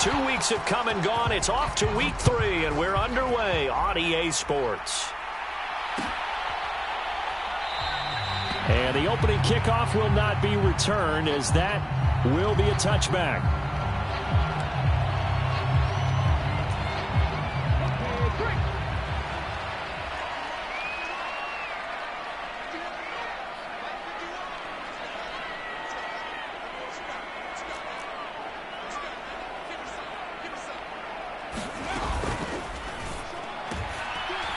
2 weeks have come and gone. It's off to week 3, and we're underway on EA Sports. And the opening kickoff will not be returned, as that will be a touchback.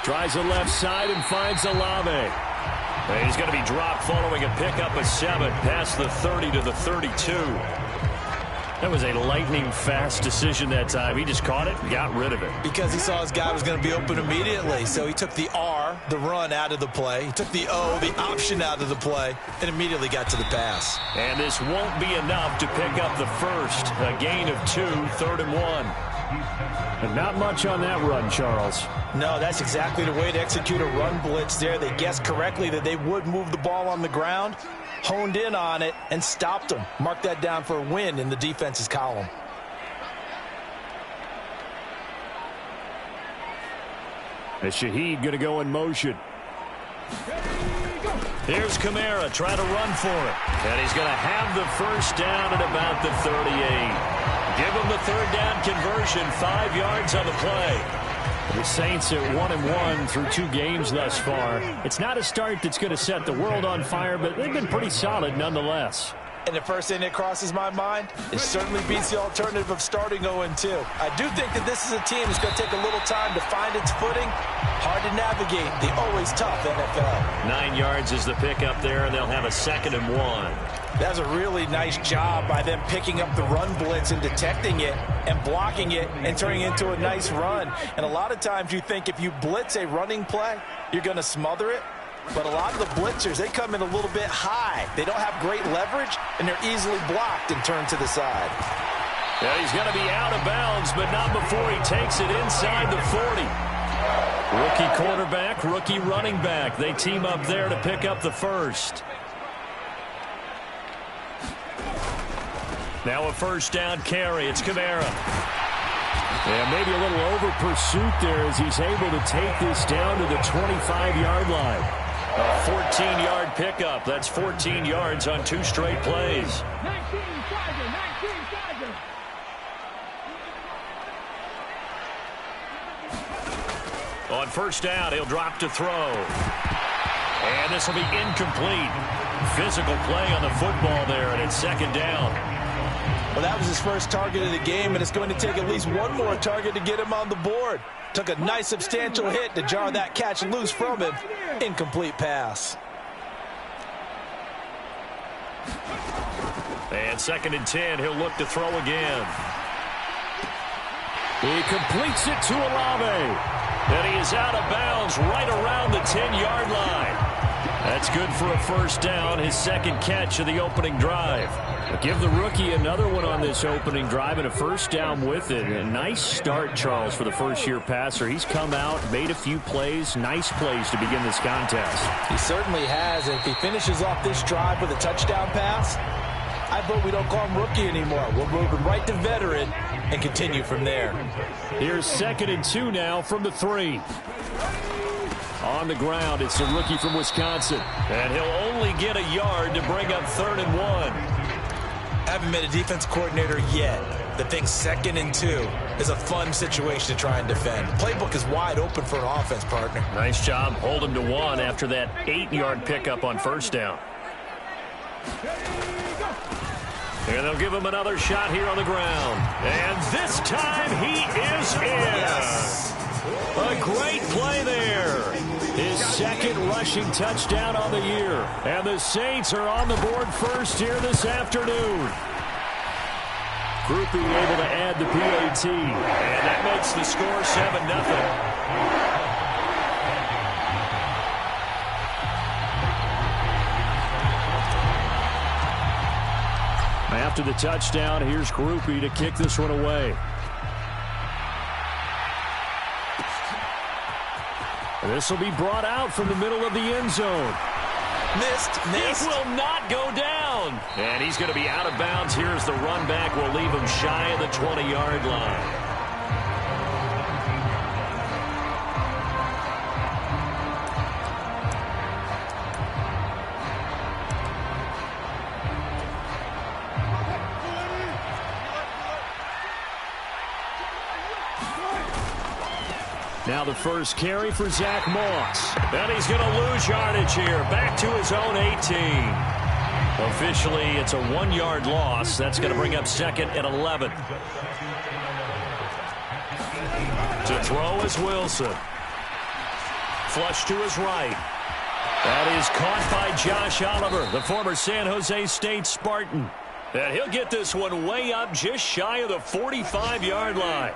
Tries the left side and finds Olave. And he's going to be dropped following a pickup of 7 past the 30 to the 32. That was a lightning-fast decision that time. He just caught it and got rid of it. Because he saw his guy was going to be open immediately. So he took the R, the run, out of the play. He took the O, the option, out of the play, and immediately got to the pass. And this won't be enough to pick up the first. A gain of 2, 3rd and 1. And not much on that run, Charles. No, that's exactly the way to execute a run blitz there. They guessed correctly that they would move the ball on the ground, honed in on it, and stopped them. Mark that down for a win in the defense's column. As Shaheed going to go in motion. Here's Kamara trying to run for it. And he's going to have the first down at about the 38. Give him the 3rd down conversion, 5 yards on the play. The Saints at 1-1 through 2 games thus far. It's not a start that's going to set the world on fire, but they've been pretty solid nonetheless. And the first thing that crosses my mind, it certainly beats the alternative of starting 0-2. I do think that this is a team that's going to take a little time to find its footing. Hard to navigate the always tough NFL. 9 yards is the pickup there, and they'll have a 2nd and 1. That was a really nice job by them picking up the run blitz and detecting it and blocking it and turning it into a nice run. And a lot of times you think if you blitz a running play, you're going to smother it. But a lot of the blitzers, they come in a little bit high. They don't have great leverage, and they're easily blocked and turned to the side. Yeah, he's going to be out of bounds, but not before he takes it inside the 40. Rookie quarterback, rookie running back. They team up there to pick up the first. Now a first down carry. It's Kamara. Yeah, maybe a little over pursuit there as he's able to take this down to the 25-yard line. A 14-yard pickup. That's 14 yards on 2 straight plays. On first down, he'll drop to throw. And this will be incomplete. Physical play on the football there, and it's 2nd down. Well, that was his first target of the game, and it's going to take at least one more target to get him on the board. Took a nice substantial hit to jar that catch loose from him. Incomplete pass. And 2nd and 10, he'll look to throw again. He completes it to Olave. And he is out of bounds right around the 10-yard line. That's good for a first down, his 2nd catch of the opening drive. Give the rookie another one on this opening drive and a first down with it. A nice start, Charles, for the first-year passer. He's come out, made a few plays, nice plays to begin this contest. He certainly has, and if he finishes off this drive with a touchdown pass, I vote we don't call him rookie anymore. We'll move him right to veteran and continue from there. Here's 2nd and 2 now from the 3. On the ground, it's the rookie from Wisconsin. And he'll only get a yard to bring up 3rd and 1. Haven't been a defense coordinator yet. The thing 2nd and 2 is a fun situation to try and defend. Playbook is wide open for an offense, partner. Nice job. Hold him to 1 after that 8-yard pickup on first down. And they'll give him another shot here on the ground. And this time he is in. Yes. A great play there. His 2nd rushing touchdown on the year. And the Saints are on the board first here this afternoon. Groupie able to add the PAT. And that makes the score 7-0. After the touchdown, here's Groupie to kick this one away. This will be brought out from the middle of the end zone. Missed. He will not go down. And he's going to be out of bounds. Here's the run back. Will leave him shy of the 20-yard line. Now the first carry for Zach Moss. And he's going to lose yardage here. Back to his own 18. Officially, it's a 1-yard loss. That's going to bring up second and 11. To throw is Wilson. Flush to his right. That is caught by Josh Oliver, the former San Jose State Spartan. And he'll get this one way up just shy of the 45-yard line.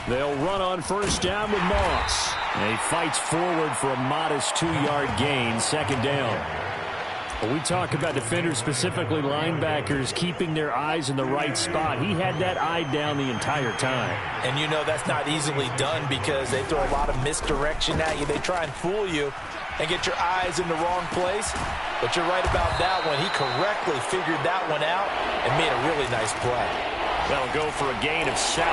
They'll run on first down with Moss. And he fights forward for a modest 2-yard gain, second down. When we talk about defenders, specifically linebackers, keeping their eyes in the right spot, he had that eye down the entire time. And you know that's not easily done because they throw a lot of misdirection at you. They try and fool you and get your eyes in the wrong place. But you're right about that one. He correctly figured that one out and made a really nice play. That'll go for a gain of 7.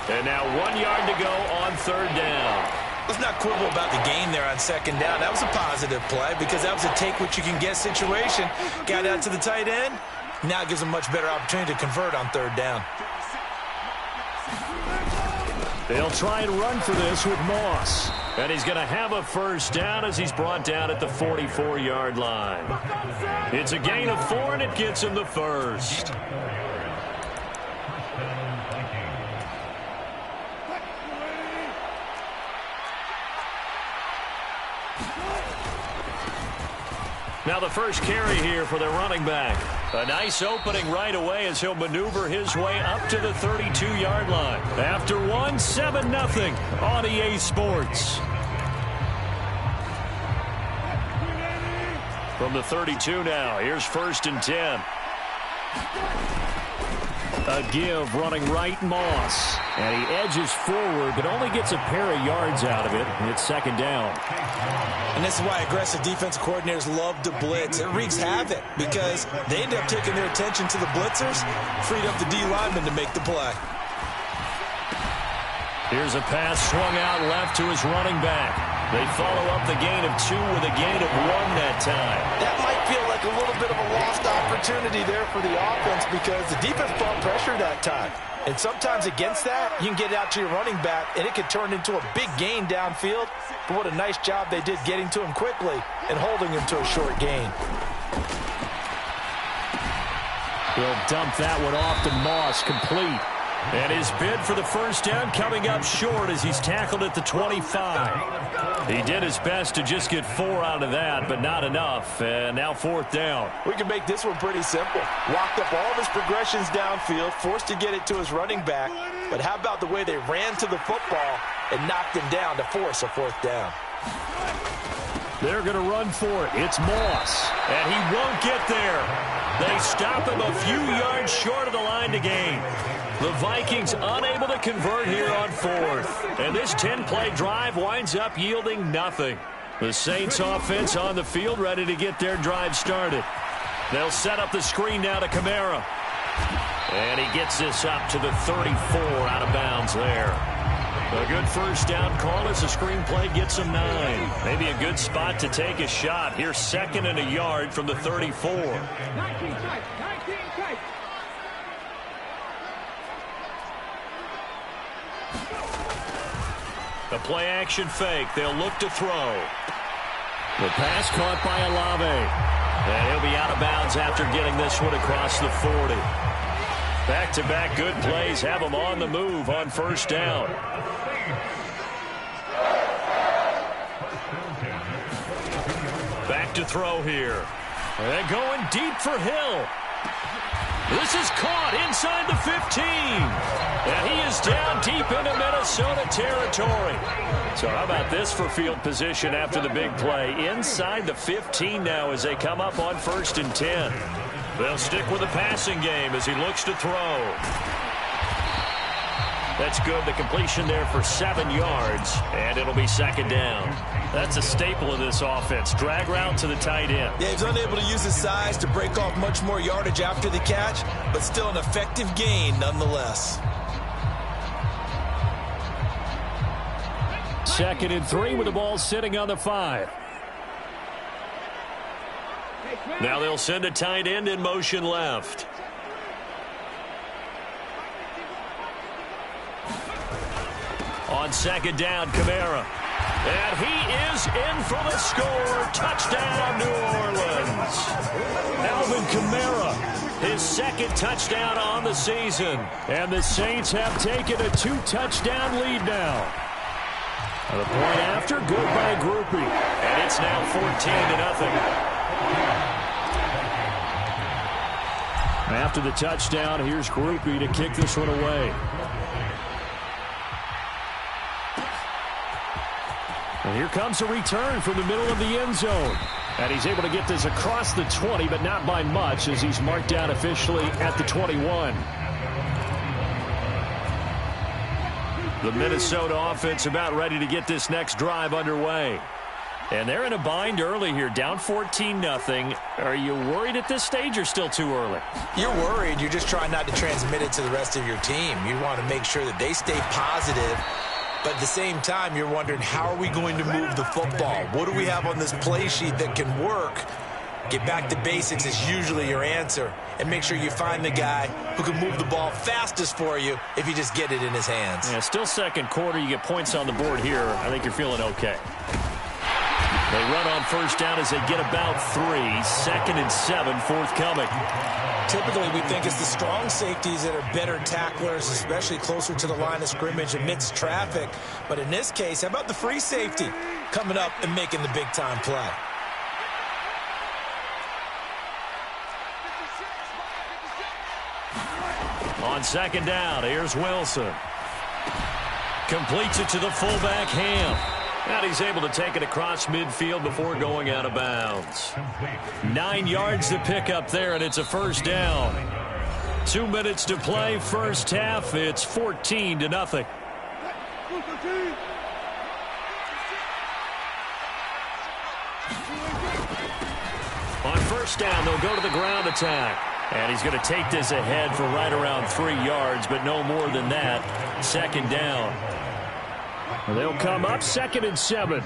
And now 1 yard to go on third down. Let's not quibble about the gain there on second down. That was a positive play because that was a take-what-you-can-get situation. Got out to the tight end. Now it gives them a much better opportunity to convert on third down. They'll try and run for this with Moss. And he's going to have a first down as he's brought down at the 44-yard line. It's a gain of 4, and it gets him the first. Now the first carry here for their running back. A nice opening right away as he'll maneuver his way up to the 32-yard line. After 7-0 on EA Sports. From the 32 now, here's 1st and 10. A give running right, Moss. And he edges forward, but only gets a pair of yards out of it. And it's second down. And this is why aggressive defensive coordinators love to blitz. It wreaks havoc because they end up taking their attention to the blitzers, freed up the D lineman to make the play. Here's a pass swung out left to his running back. They follow up the gain of 2 with a gain of 1 that time. That might feel like a little bit of a lost opportunity there for the offense because the defense brought pressure that time. And sometimes against that, you can get out to your running back, and it could turn into a big gain downfield. But what a nice job they did getting to him quickly and holding him to a short gain. He'll dump that one off to Moss, complete. And his bid for the first down coming up short as he's tackled at the 25. He did his best to just get 4 out of that, but not enough. And now 4th down. We can make this one pretty simple. Walked up all of his progressions downfield, forced to get it to his running back. But how about the way they ran to the football and knocked him down to force a 4th down? They're going to run for it. It's Moss. And he won't get there. They stop him a few yards short of the line to gain. The Vikings unable to convert here on 4th. And this 10-play drive winds up yielding nothing. The Saints offense on the field ready to get their drive started. They'll set up the screen now to Kamara. And he gets this up to the 34 out of bounds there. A good first down call as the screen play gets him 9. Maybe a good spot to take a shot. Here's 2nd and a yard from the 34. 19 tight. The play-action fake. They'll look to throw. The pass caught by Olave. And he'll be out of bounds after getting this one across the 40. Back-to-back good plays have him on the move on first down. Back to throw here. And going deep for Hill. This is caught inside the 15. And he is down deep into Minnesota territory. So how about this for field position after the big play? Inside the 15 now as they come up on 1st and 10. They'll stick with the passing game as he looks to throw. That's good. The completion there for 7 yards, and it'll be second down. That's a staple of this offense. Drag route to the tight end. Yeah, he's unable to use his size to break off much more yardage after the catch, but still an effective gain nonetheless. 2nd and 3 with the ball sitting on the 5. Now they'll send a tight end in motion left. On 2nd down, Kamara. And he is in for the score. Touchdown, New Orleans. Alvin Kamara, his 2nd touchdown on the season. And the Saints have taken a 2-touchdown lead now. The point after, good by Groupie. And it's now 14-0. After the touchdown, here's Groupie to kick this one away. And here comes a return from the middle of the end zone. And he's able to get this across the 20, but not by much, as he's marked down officially at the 21. The Minnesota offense about ready to get this next drive underway. And they're in a bind early here, down 14-0. Are you worried at this stage or still too early? You're worried. You're just trying not to transmit it to the rest of your team. You want to make sure that they stay positive. But at the same time, you're wondering, how are we going to move the football? What do we have on this play sheet that can work? Get back to basics is usually your answer. And make sure you find the guy who can move the ball fastest for you if you just get it in his hands. Yeah, still second quarter. You get points on the board here. I think you're feeling okay. They run on 1st down as they get about 3. 2nd and 7 forthcoming. Typically, we think it's the strong safeties that are better tacklers, especially closer to the line of scrimmage amidst traffic. But in this case, how about the free safety coming up and making the big-time play? On 2nd down, here's Wilson. Completes it to the fullback, Ham. And he's able to take it across midfield before going out of bounds. 9 yards to pick up there, and it's a 1st down. 2 minutes to play, 1st half. It's 14-0. On 1st down, they'll go to the ground attack. And he's going to take this ahead for right around 3 yards, but no more than that. 2nd down. They'll come up 2nd and 7.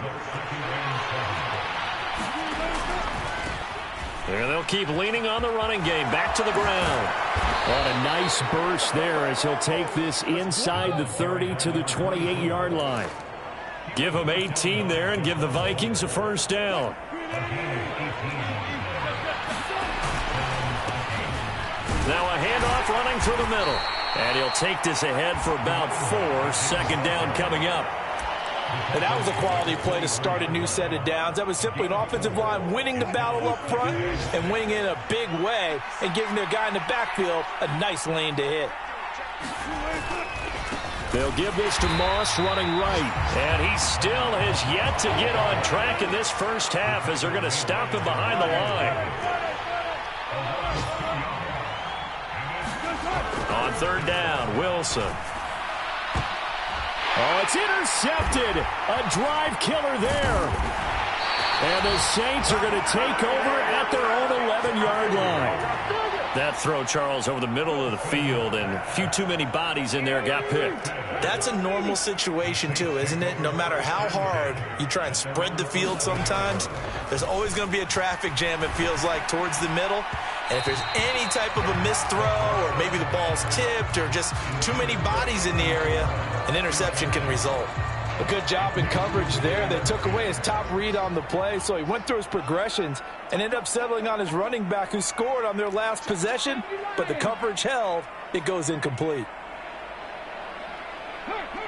And they'll keep leaning on the running game. Back to the ground. On a nice burst there as he'll take this inside the 30 to the 28-yard line. Give him 18 there and give the Vikings a 1st down. Now a handoff running through the middle. And he'll take this ahead for about 4. 2nd down coming up. And that was a quality play to start a new set of downs. That was simply an offensive line winning the battle up front and winning in a big way and giving their guy in the backfield a nice lane to hit. They'll give this to Moss running right. And he still has yet to get on track in this 1st half as they're going to stop him behind the line. On 3rd down, Wilson. Oh, it's intercepted. A drive killer there. And the Saints are going to take over at their own 11-yard line. That throw, Charles, over the middle of the field, and a few too many bodies in there got picked. That's a normal situation, too, isn't it? No matter how hard you try and spread the field sometimes, there's always going to be a traffic jam, it feels like, towards the middle. And if there's any type of a missed throw or maybe the ball's tipped or just too many bodies in the area, an interception can result. A good job in coverage there. They took away his top read on the play, so he went through his progressions and ended up settling on his running back who scored on their last possession, but the coverage held. It goes incomplete.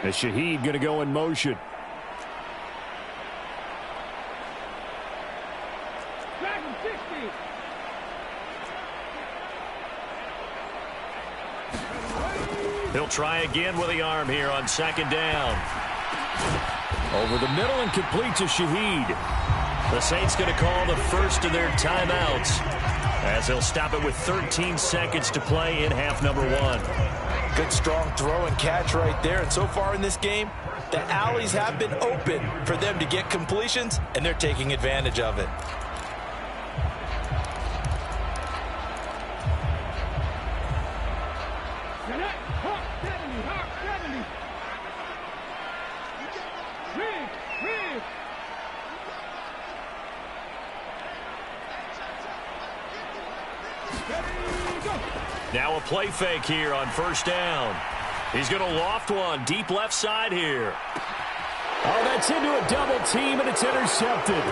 And Shaheed going to go in motion. He'll try again with the arm here on 2nd down. Over the middle and complete to Shaheed. The Saints going to call the first of their timeouts as they'll stop it with 13 seconds to play in half number 1. Good strong throw and catch right there. And so far in this game, the alleys have been open for them to get completions, and they're taking advantage of it. Now a play fake here on first down. He's going to loft one deep left side here. Oh, that's into a double team, and it's intercepted.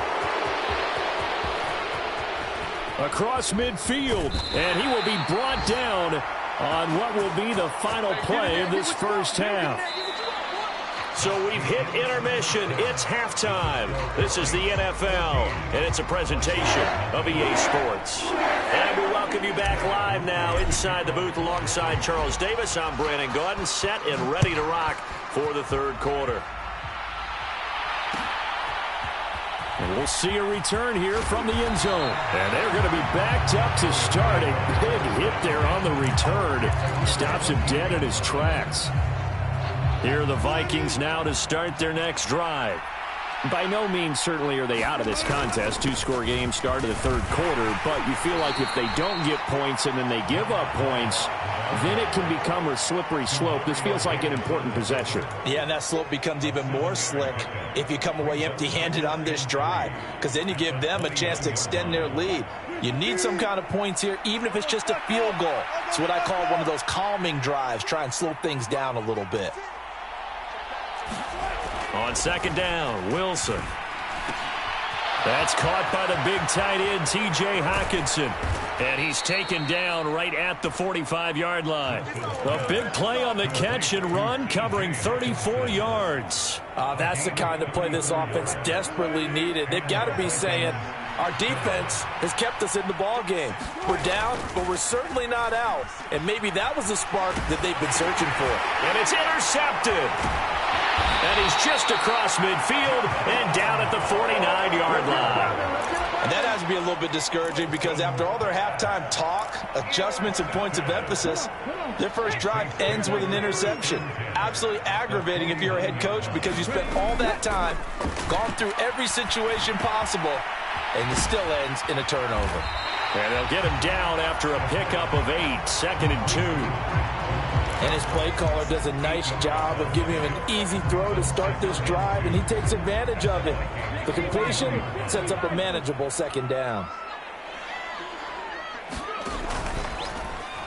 Across midfield, and he will be brought down on what will be the final play of this first half. So we've hit intermission. It's halftime. This is the NFL, and it's a presentation of EA Sports. And we welcome you back live now inside the booth alongside Charles Davis. I'm Brandon Gaudin, set and ready to rock for the third quarter. And we'll see a return here from the end zone. And they're going to be backed up to start. A big hit there on the return. Stops him dead in his tracks. Here are the Vikings now to start their next drive. By no means certainly are they out of this contest. Two-score game start of the third quarter, but you feel like if they don't get points and then they give up points, then it can become a slippery slope. This feels like an important possession. Yeah, and that slope becomes even more slick if you come away empty-handed on this drive, because then you give them a chance to extend their lead. You need some kind of points here, even if it's just a field goal. It's what I call one of those calming drives, try and slow things down a little bit. On second down, Wilson. That's caught by the big tight end, T.J. Hockenson. And he's taken down right at the 45-yard line. A big play on the catch and run, covering 34 yards. That's the kind of play this offense desperately needed. They've got to be saying, our defense has kept us in the ball game. We're down, but we're certainly not out. And maybe that was the spark that they've been searching for. And it's intercepted. And he's just across midfield and down at the 49-yard line. And that has to be a little bit discouraging because after all their halftime talk, adjustments, and points of emphasis, their first drive ends with an interception. Absolutely aggravating if you're a head coach because you spent all that time, gone through every situation possible, and it still ends in a turnover. And they'll get him down after a pickup of 8, 2nd and 2. And his play caller does a nice job of giving him an easy throw to start this drive, and he takes advantage of it. The completion sets up a manageable second down.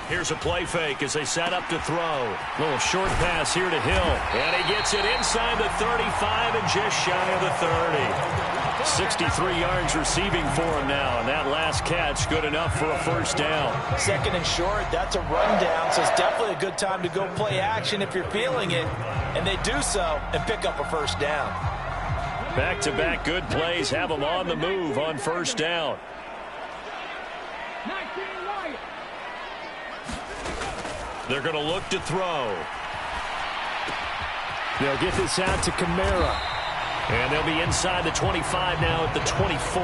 Here's a play fake as they set up to throw. Little short pass here to Hill. And he gets it inside the 35 and just shy of the 30. 63 yards receiving for him now, and that last catch good enough for a first down. Second and short, that's a rundown, so it's definitely a good time to go play action if you're feeling it, and they do so and pick up a first down. Back-to-back good plays have them on the move on first down. They're going to look to throw. They'll get this out to Kamara. And they'll be inside the 25 now at the 24.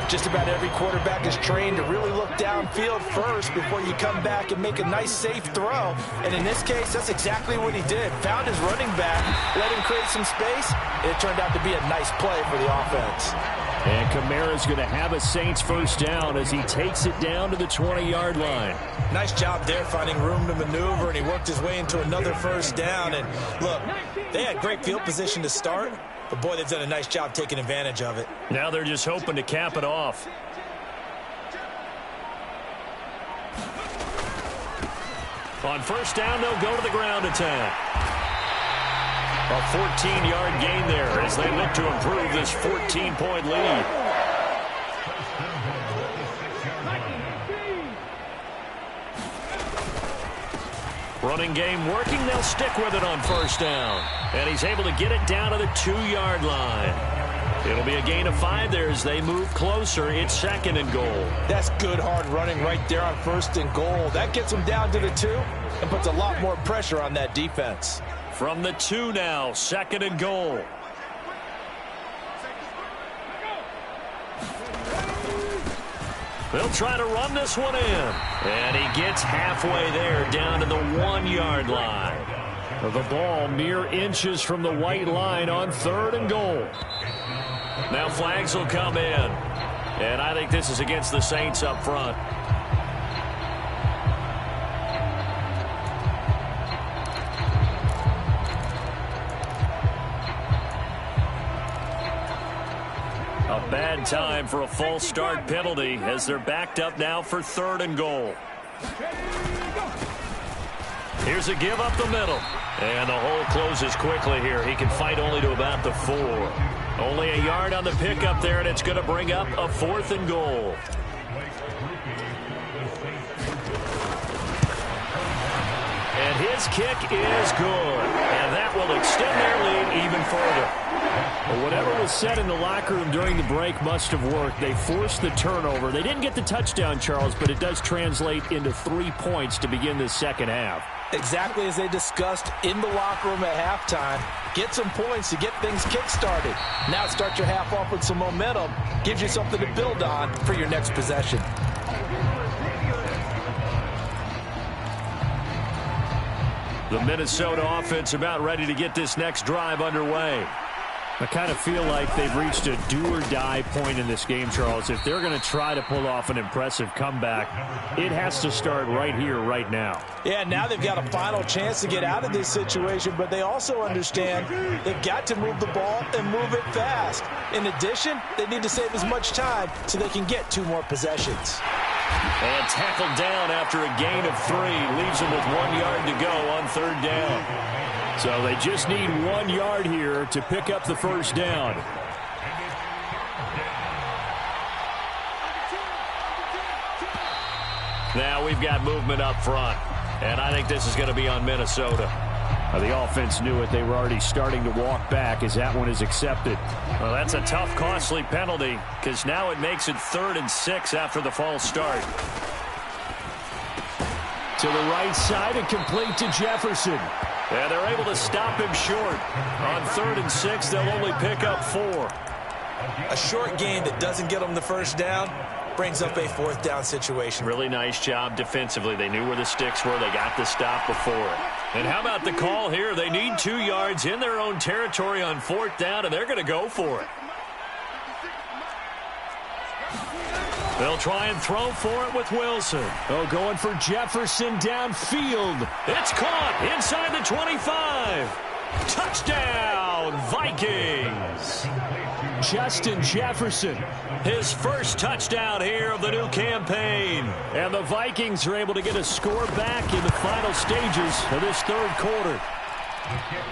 Just about every quarterback is trained to really look downfield first before you come back and make a nice, safe throw. And in this case, that's exactly what he did. Found his running back, let him create some space, and it turned out to be a nice play for the offense. And Kamara's going to have a Saints first down as he takes it down to the 20-yard line. Nice job there finding room to maneuver, and he worked his way into another first down. And look, they had great field position to start, but boy, they've done a nice job taking advantage of it. Now they're just hoping to cap it off. On first down, they'll go to the ground attack. A 14-yard gain there as they look to improve this 14-point lead. Running game working. They'll stick with it on first down. And he's able to get it down to the 2-yard line. It'll be a gain of 5 there as they move closer. It's 2nd and goal. That's good hard running right there on 1st and goal. That gets them down to the 2 and puts a lot more pressure on that defense. From the 2 now, 2nd and goal. They'll try to run this one in. And he gets halfway there, down to the 1-yard line. The ball mere inches from the white line on 3rd and goal. Now flags will come in. And I think this is against the Saints up front. A bad time for a false start penalty as they're backed up now for 3rd and goal. Here's a give up the middle. And the hole closes quickly here. He can fight only to about the 4. Only a yard on the pickup there, and it's going to bring up a 4th and goal. And his kick is good. And that will extend their lead even further. Well, whatever was said in the locker room during the break must have worked. They forced the turnover. They didn't get the touchdown, Charles, but it does translate into 3 points to begin this second half. Exactly as they discussed in the locker room at halftime. Get some points to get things kick-started. Now start your half off with some momentum. Gives you something to build on for your next possession. The Minnesota offense about ready to get this next drive underway. I kind of feel like they've reached a do-or-die point in this game, Charles. If they're going to try to pull off an impressive comeback, it has to start right here, right now. Yeah, now they've got a final chance to get out of this situation, but they also understand they've got to move the ball and move it fast. In addition, they need to save as much time so they can get 2 more possessions. And tackled down after a gain of 3. Leaves them with 1 yard to go on 3rd down. So they just need 1 yard here to pick up the first down. Now we've got movement up front. And I think this is going to be on Minnesota. The offense knew it. They were already starting to walk back as that one is accepted. Well, that's a tough, costly penalty because now it makes it 3rd and 6 after the false start. To the right side and complete to Jefferson. And they're able to stop him short. On 3rd and 6, they'll only pick up 4. A short gain that doesn't get them the first down brings up a 4th down situation. Really nice job defensively. They knew where the sticks were. They got the stop before it. And how about the call here? They need 2 yards in their own territory on 4th down, and they're going to go for it. They'll try and throw for it with Wilson. Oh, going for Jefferson downfield. It's caught inside the 25. Touchdown, Vikings. Justin Jefferson. His first touchdown here of the new campaign. And the Vikings are able to get a score back in the final stages of this 3rd quarter.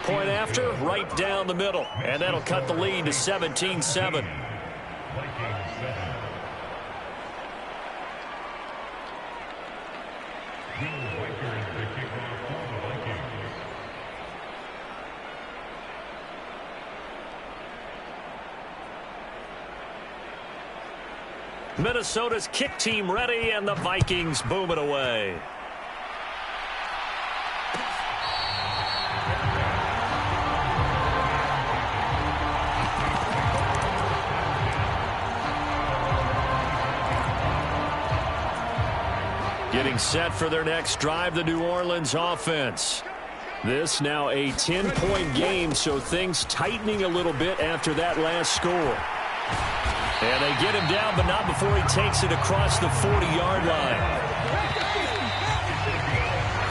Point after, right down the middle. And that'll cut the lead to 17-7. Minnesota's kick team ready, and the Vikings boom it away. Getting set for their next drive, the New Orleans offense. This now a 10-point game, so things tightening a little bit after that last score. And they get him down, but not before he takes it across the 40-yard line.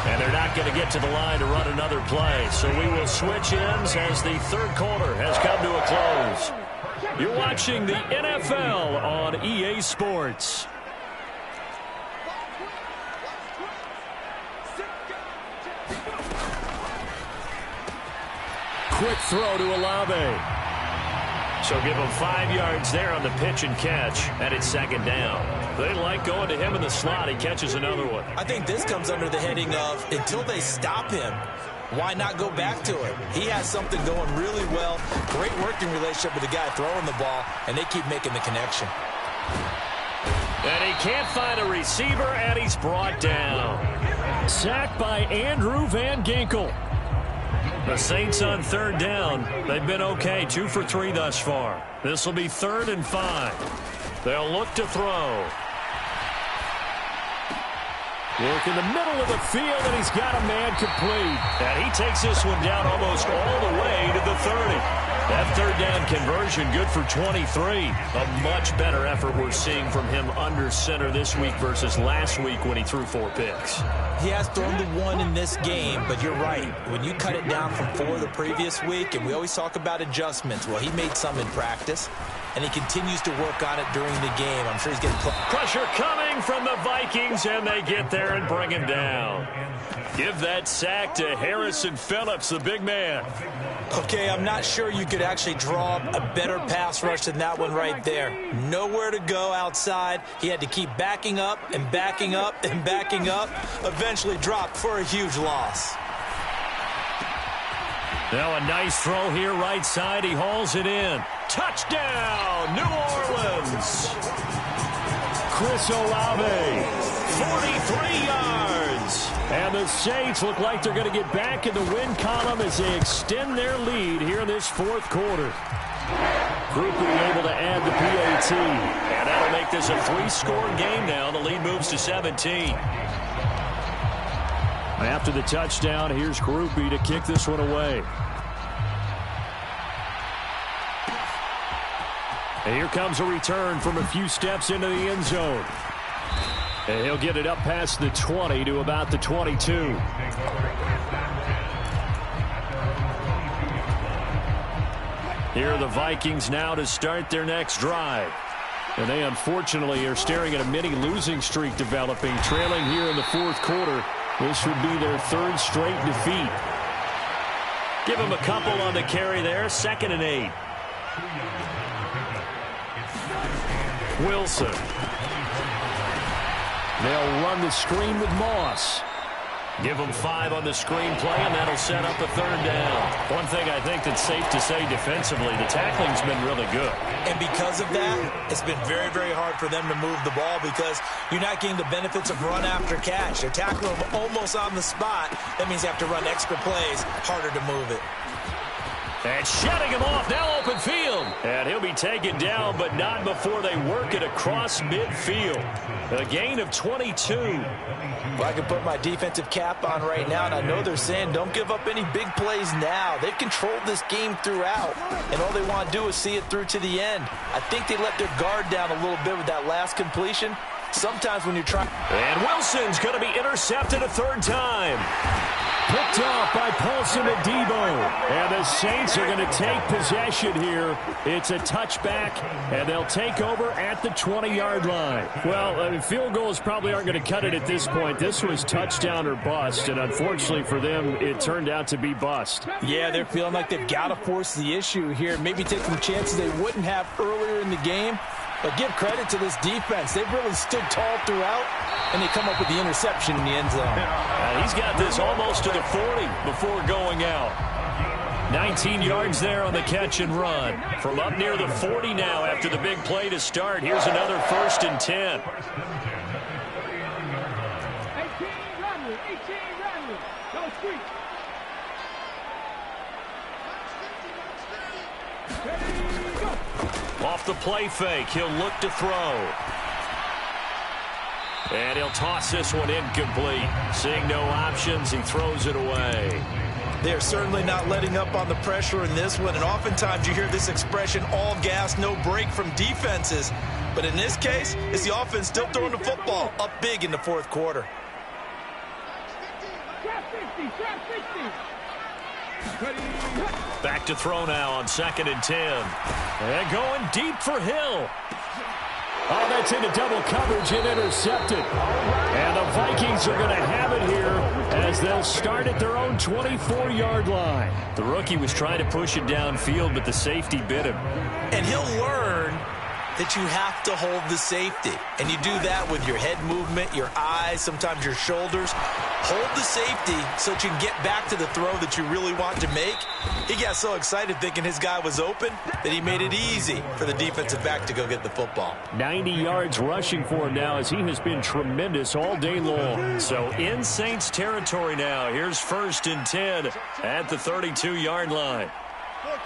And they're not going to get to the line to run another play. So we will switch ends as the 3rd quarter has come to a close. You're watching the NFL on EA Sports. Quick throw to Olave. So give him 5 yards there on the pitch and catch, and it's 2nd down. They like going to him in the slot. He catches another one. I think this comes under the heading of until they stop him, why not go back to him? He has something going really well. Great working relationship with the guy throwing the ball, and they keep making the connection. And he can't find a receiver, and he's brought down. Sacked by Andrew Van Ginkel. The Saints on 3rd down. They've been okay, 2 for 3 thus far. This will be 3rd and 5. They'll look to throw. Look in the middle of the field, and he's got a man complete. And he takes this one down almost all the way to the 30. That third down conversion good for 23. A much better effort we're seeing from him under center this week versus last week when he threw 4 picks. He has thrown the 1 in this game, but you're right. When you cut it down from 4 the previous week, and we always talk about adjustments, well, he made some in practice, and he continues to work on it during the game. I'm sure he's getting pressure coming from the Vikings, and they get there and bring him down. Give that sack to Harrison Phillips, the big man. Okay, I'm not sure you could actually draw a better pass rush than that one right there. Nowhere to go outside. He had to keep backing up and backing up and backing up. Eventually dropped for a huge loss. Now a nice throw here right side. He hauls it in. Touchdown, New Orleans. Chris Olave, 43 yards. And the Saints look like they're going to get back in the win column as they extend their lead here in this fourth quarter. Groupie able to add the PAT. And that'll make this a 3-score game now. The lead moves to 17. After the touchdown, here's Groupie to kick this one away. And here comes a return from a few steps into the end zone. And he'll get it up past the 20 to about the 22. Here are the Vikings now to start their next drive. And they unfortunately are staring at a mini losing streak developing, trailing here in the fourth quarter. This would be their 3rd straight defeat. Give them a couple on the carry there. 2nd and 8. Wilson. They'll run the screen with Moss. Give them 5 on the screen play, and that'll set up a 3rd down. One thing I think that's safe to say defensively, the tackling's been really good. And because of that, it's been very, very hard for them to move the ball because you're not getting the benefits of run after catch. They're tackling them almost on the spot. That means they have to run extra plays, harder to move it. And shutting him off, now open field. And he'll be taken down, but not before they work it across midfield. A gain of 22. Well, I can put my defensive cap on right now, and I know they're saying don't give up any big plays now. They've controlled this game throughout, and all they want to do is see it through to the end. I think they let their guard down a little bit with that last completion. Sometimes when you're trying... And Wilson's going to be intercepted a 3rd time. Picked off by Paulson Adebo. And the Saints are going to take possession here. It's a touchback, and they'll take over at the 20-yard line. Well, field goals probably aren't going to cut it at this point. This was touchdown or bust, and unfortunately for them, it turned out to be bust. Yeah, they're feeling like they've got to force the issue here. Maybe take some chances they wouldn't have earlier in the game. But give credit to this defense. They've really stood tall throughout, and they come up with the interception in the end zone. He's got this almost to the 40 before going out. 19 yards there on the catch and run. From up near the 40 now after the big play to start. Here's another 1st and 10. Off the play fake, he'll look to throw. And he'll toss this one incomplete. Seeing no options, he throws it away. They're certainly not letting up on the pressure in this one, and oftentimes you hear this expression, all gas, no break from defenses. But in this case, it's the offense still throwing the football up big in the fourth quarter. Back to throw now on 2nd and 10. And going deep for Hill. Oh, that's into double coverage and intercepted. And the Vikings are going to have it here as they'll start at their own 24-yard line. The rookie was trying to push it downfield, but the safety bit him. And he'll learn that you have to hold the safety. And you do that with your head movement, your eyes, sometimes your shoulders. Hold the safety so that you can get back to the throw that you really want to make. He got so excited thinking his guy was open that he made it easy for the defensive back to go get the football. 90 yards rushing for him now as he has been tremendous all day long. So in Saints territory now. Here's 1st and 10 at the 32-yard line. 14.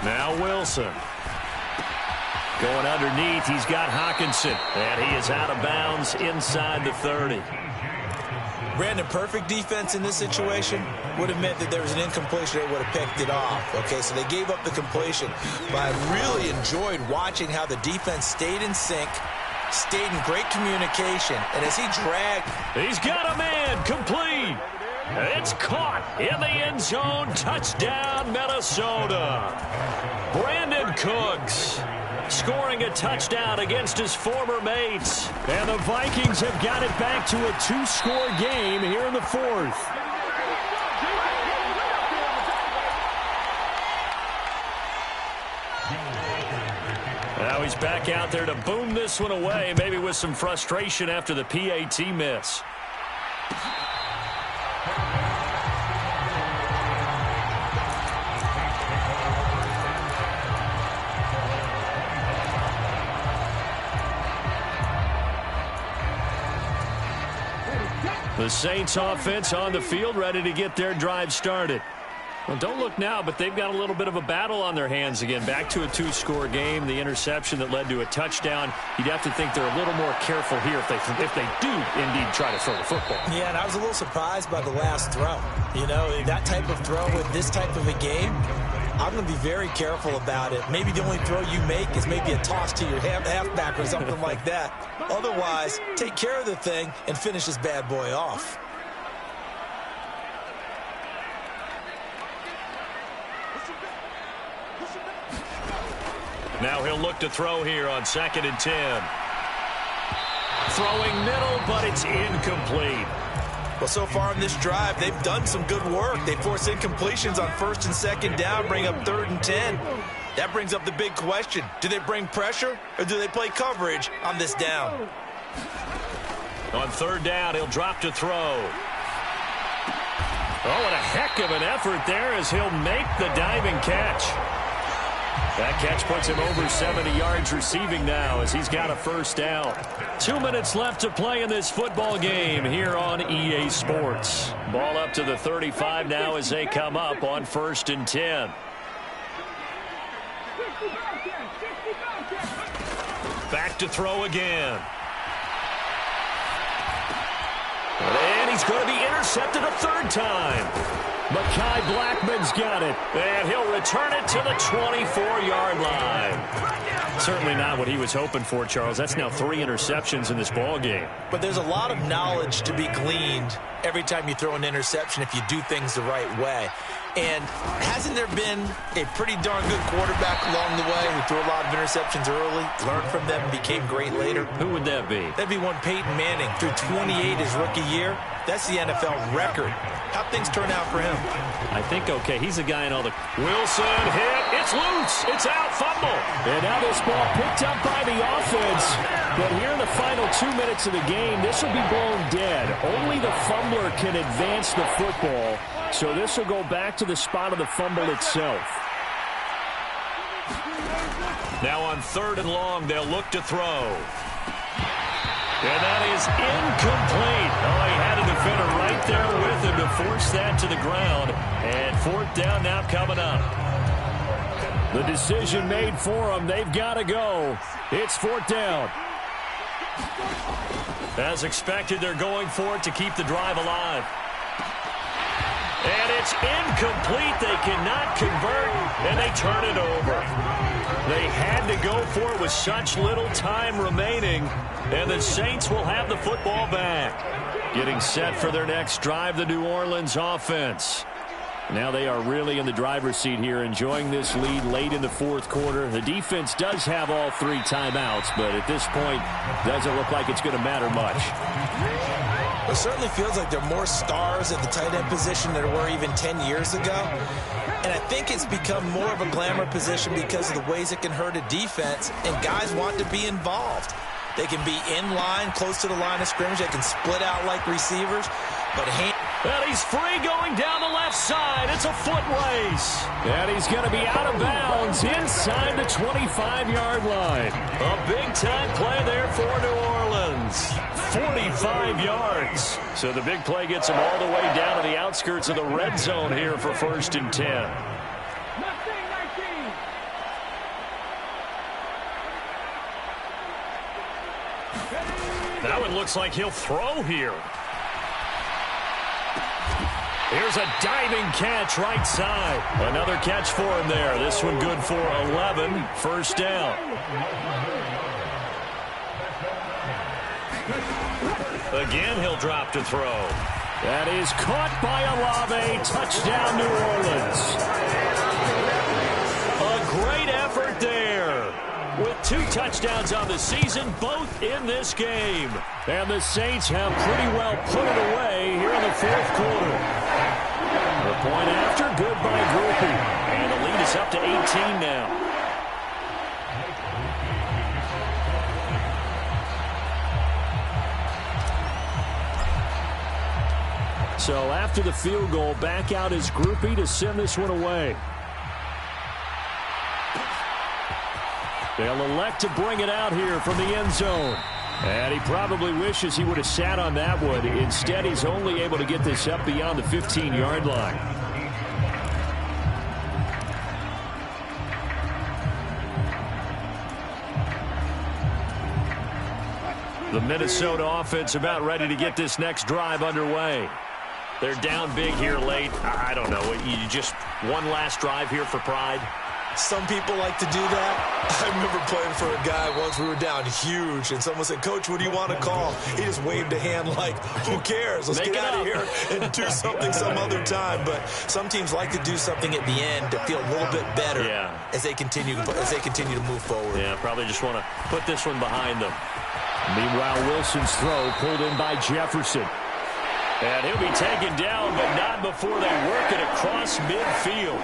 Now Wilson. Going underneath, he's got Hawkinson, and he is out of bounds inside the 30. Brandon, perfect defense in this situation would have meant that there was an incompletion. They would have picked it off. Okay, so they gave up the completion. But I really enjoyed watching how the defense stayed in sync, stayed in great communication, and as he dragged... He's got a man, complete. It's caught in the end zone. Touchdown, Minnesota. Brandon Cooks scoring a touchdown against his former mates. And the Vikings have got it back to a 2-score game here in the 4th. Now he's back out there to boom this one away, maybe with some frustration after the PAT miss. The Saints offense on the field, ready to get their drive started. Well, don't look now, but they've got a little bit of a battle on their hands again. Back to a 2-score game. The interception that led to a touchdown. You'd have to think they're a little more careful here if they do indeed try to throw the football. Yeah, and I was a little surprised by the last throw. You know, that type of throw in this type of a game, I'm going to be very careful about it. Maybe the only throw you make is maybe a toss to your halfback or something like that. Otherwise, take care of the thing and finish this bad boy off. Now he'll look to throw here on 2nd and 10. Throwing middle, but it's incomplete. Well, so far in this drive, they've done some good work. They force incompletions on 1st and 2nd down, bring up 3rd and 10. That brings up the big question. Do they bring pressure or do they play coverage on this down? On 3rd down, he'll drop to throw. Oh, and a heck of an effort there as he'll make the diving catch. That catch puts him over 70 yards receiving now as he's got a 1st down. 2 minutes left to play in this football game here on EA Sports. Ball up to the 35 now as they come up on 1st and 10. Back to throw again. And he's going to be intercepted a 3rd time. Mekhi Blackman's got it, and he'll return it to the 24-yard line. Certainly not what he was hoping for, Charles. That's now 3 interceptions in this ball game. But there's a lot of knowledge to be gleaned every time you throw an interception if you do things the right way. And hasn't there been a pretty darn good quarterback along the way who threw a lot of interceptions early, learned from them, and became great later? Who would that be? That'd be one Peyton Manning. Threw 28 his rookie year. That's the NFL record. How'd things turn out for him? I think okay. He's a guy in all the... Wilson hit. It's loose. It's out. Fumble. And now this ball picked up by the offense. But here in the final 2 minutes of the game, this will be blown dead. Only the fumbler can advance the football. So this will go back to the spot of the fumble itself. Now on 3rd and long, they'll look to throw. And that is incomplete. Oh, he had a defender right there with him to force that to the ground. And 4th down now coming up. The decision made for them. They've got to go. It's 4th down. As expected, they're going for it to keep the drive alive. And it's incomplete. They cannot convert, and they turn it over. They had to go for it with such little time remaining, and the Saints will have the football back. Getting set for their next drive, the New Orleans offense. Now they are really in the driver's seat here, enjoying this lead late in the 4th quarter. The defense does have all 3 timeouts, but at this point, doesn't look like it's going to matter much. It certainly feels like there are more stars at the tight end position than there were even 10 years ago. And I think it's become more of a glamour position because of the ways it can hurt a defense, and guys want to be involved. They can be in line, close to the line of scrimmage. They can split out like receivers. And he's free going down the left side. It's a foot race. And he's going to be out of bounds inside the 25-yard line. A big-time play there for New Orleans. 45 yards. So the big play gets him all the way down to the outskirts of the red zone here for 1st and 10. That one looks like he'll throw here. Here's a diving catch right side. Another catch for him there. This one good for 11. First down. Again, he'll drop to throw. That is caught by Olave. Touchdown, New Orleans. A great effort there. With 2 touchdowns on the season, both in this game. And the Saints have pretty well put it away here in the 4th quarter. The point after, good by Groupie. And the lead is up to 18 now. So after the field goal, back out is Groupie to send this one away. They'll elect to bring it out here from the end zone. And he probably wishes he would have sat on that one. Instead, he's only able to get this up beyond the 15-yard line. The Minnesota offense about ready to get this next drive underway. They're down big here late. I don't know. You just one last drive here for pride? Some people like to do that. I remember playing for a guy once. We were down huge, and someone said, "Coach, what do you want to call?" He just waved a hand like, who cares? Let's get out of here and do something some other time. But some teams like to do something at the end to feel a little bit better as they continue to move forward. Yeah, probably just want to put this one behind them. Meanwhile, Wilson's throw pulled in by Jefferson. And he'll be taken down, but not before they work it across midfield.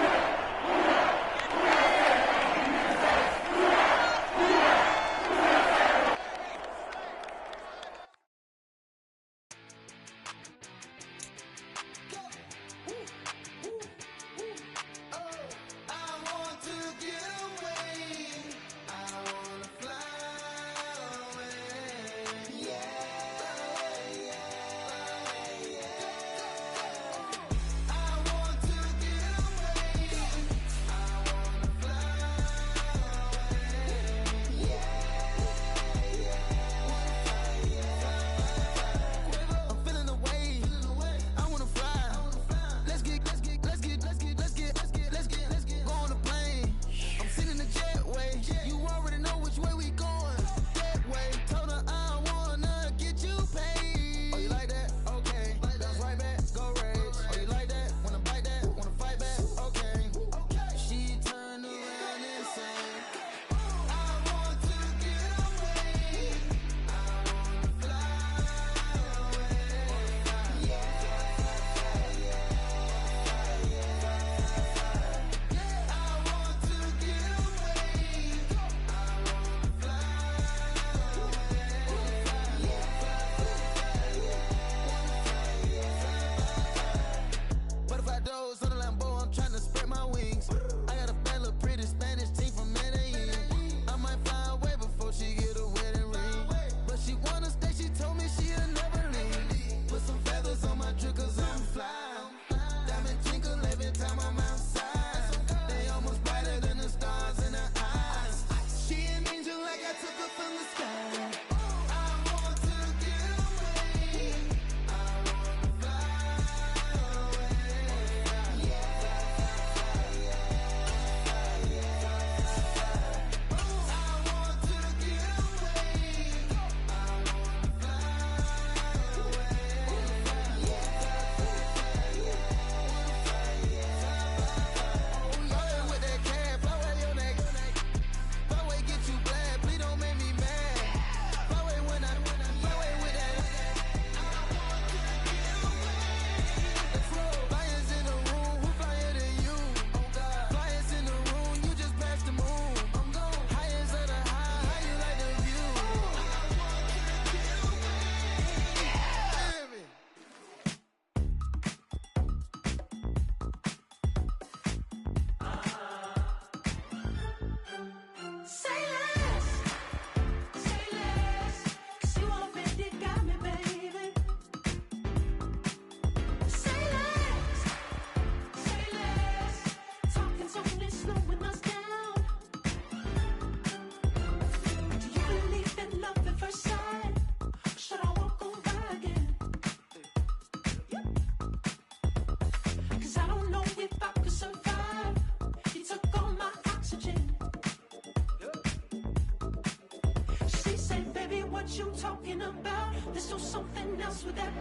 what you talking about. Let's do something else with that.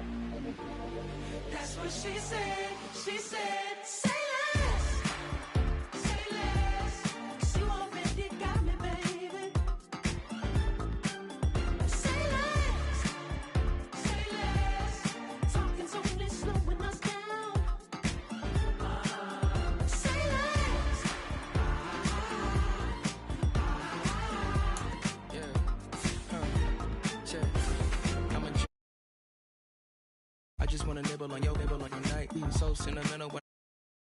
That's what she said. She said, say less. Say less. 'Cause you already got me, baby. Say less. Say less. Talking's only slowing us down. Say less. I just wanna nibble on your night. So sentimental.